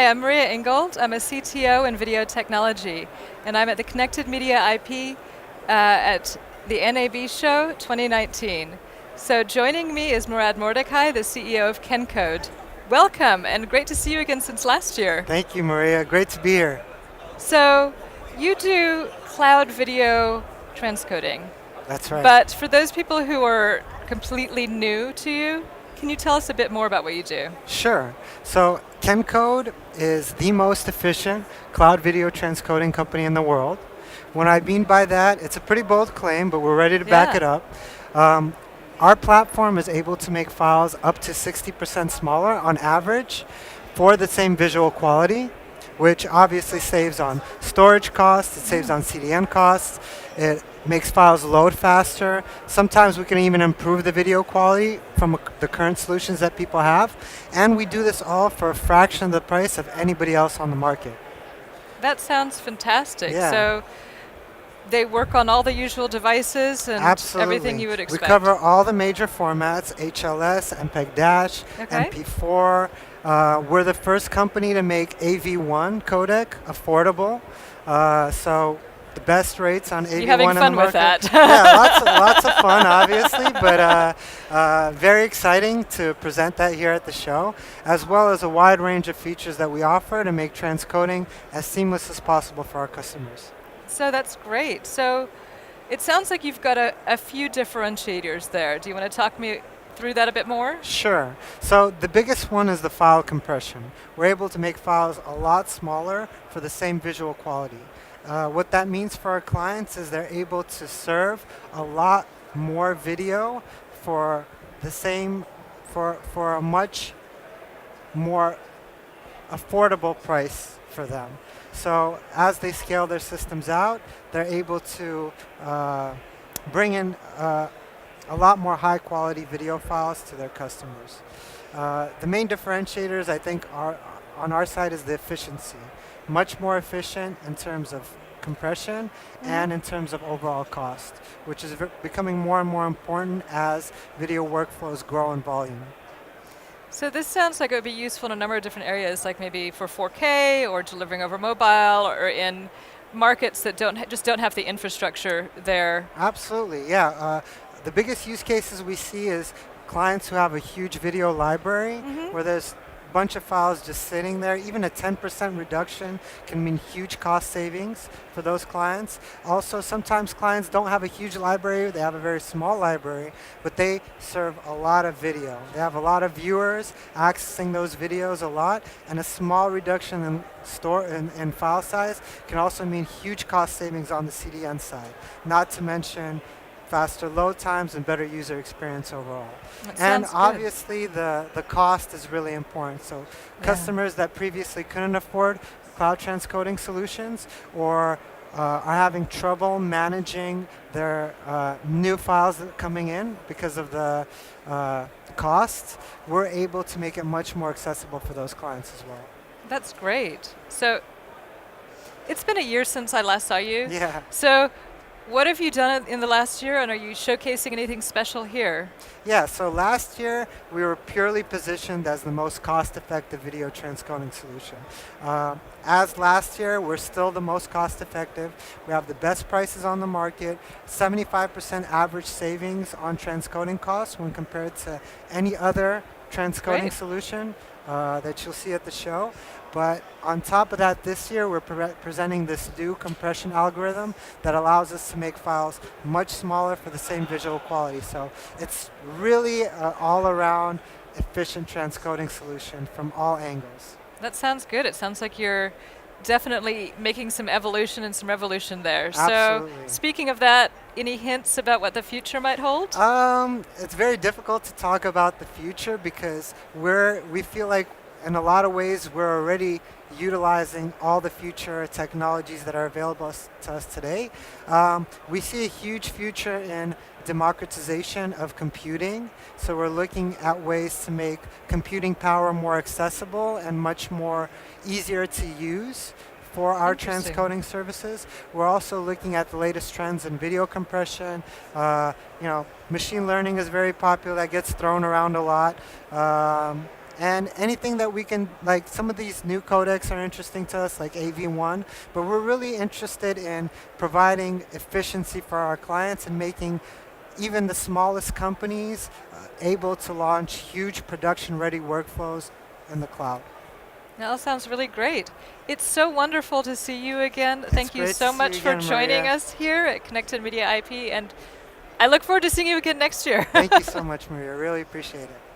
Hi, I'm Maria Ingold. I'm a CTO in video technology, and I'm at the Connected Media IP at the NAB Show 2019. So joining me is Mordukhay, the CEO of Qencode. Welcome, and great to see you again since last year. Thank you, Maria. Great to be here. So you do cloud video transcoding. That's right. But for those people who are completely new to you, can you tell us a bit more about what you do? Sure. So Qencode is the most efficient cloud video transcoding company in the world. What I mean by that, it's a pretty bold claim, but we're ready to back it up. Our platform is able to make files up to 60% smaller on average for the same visual quality, which obviously saves on storage costs, it saves on CDN costs, it makes files load faster. Sometimes we can even improve the video quality from the current solutions that people have, and we do this all for a fraction of the price of anybody else on the market. That sounds fantastic. Yeah. So they work on all the usual devices and Absolutely. everything you would expect. We cover all the major formats, HLS, MPEG-, Okay. MP4. We're the first company to make AV1 codec affordable. So the best rates on AV1 You're having in the fun with market. that. Yeah, lots of fun, obviously, but very exciting to present that here at the show, as well as a wide range of features that we offer to make transcoding as seamless as possible for our customers. So that's great. So it sounds like you've got a few differentiators there. Do you want to talk me through that a bit more? Sure. So the biggest one is the file compression. We're able to make files a lot smaller for the same visual quality. What that means for our clients is they're able to serve a lot more video for the same, for a much more affordable price for them. So as they scale their systems out, they're able to bring in a lot more high quality video files to their customers. The main differentiators, I think, are on our side is the efficiency. Much more efficient in terms of compression and in terms of overall cost, which is becoming more and more important as video workflows grow in volume. So this sounds like it would be useful in a number of different areas, like maybe for 4K or delivering over mobile or in markets that just don't have the infrastructure there. Absolutely, yeah. The biggest use cases we see is clients who have a huge video library where there's a bunch of files just sitting there. Even a 10% reduction can mean huge cost savings for those clients. Also, sometimes clients don't have a huge library, they have a very small library, but they serve a lot of video. They have a lot of viewers accessing those videos a lot, and a small reduction in file size can also mean huge cost savings on the CDN side, not to mention faster load times and better user experience overall. And obviously the cost is really important. So customers that previously couldn't afford cloud transcoding solutions or are having trouble managing their new files that are coming in because of the cost, we're able to make it much more accessible for those clients as well. That's great. So it's been a year since I last saw you. Yeah. So what have you done in the last year, and are you showcasing anything special here? Yeah, so last year we were purely positioned as the most cost-effective video transcoding solution. As last year, we're still the most cost-effective. We have the best prices on the market, 75% average savings on transcoding costs when compared to any other transcoding solution that you'll see at the show. But on top of that, this year we're presenting this new compression algorithm that allows us to make files much smaller for the same visual quality. So it's really an all-around efficient transcoding solution from all angles. That sounds good. It sounds like you're definitely making some evolution and some revolution there. Absolutely. So speaking of that, any hints about what the future might hold? It's very difficult to talk about the future because we feel like in a lot of ways we're already utilizing all the future technologies that are available to us today. We see a huge future in democratization of computing. So we're looking at ways to make computing power more accessible and much more easier to use for our transcoding services. We're also looking at the latest trends in video compression. Machine learning is very popular. That gets thrown around a lot. And anything that we can, like some of these new codecs are interesting to us, like AV1, but we're really interested in providing efficiency for our clients and making even the smallest companies able to launch huge production-ready workflows in the cloud. That all sounds really great. It's so wonderful to see you again. Thank you great so to see much you for again, joining Maria. us here at Connected Media IP, and I look forward to seeing you again next year. Thank you so much, Maria. Really appreciate it.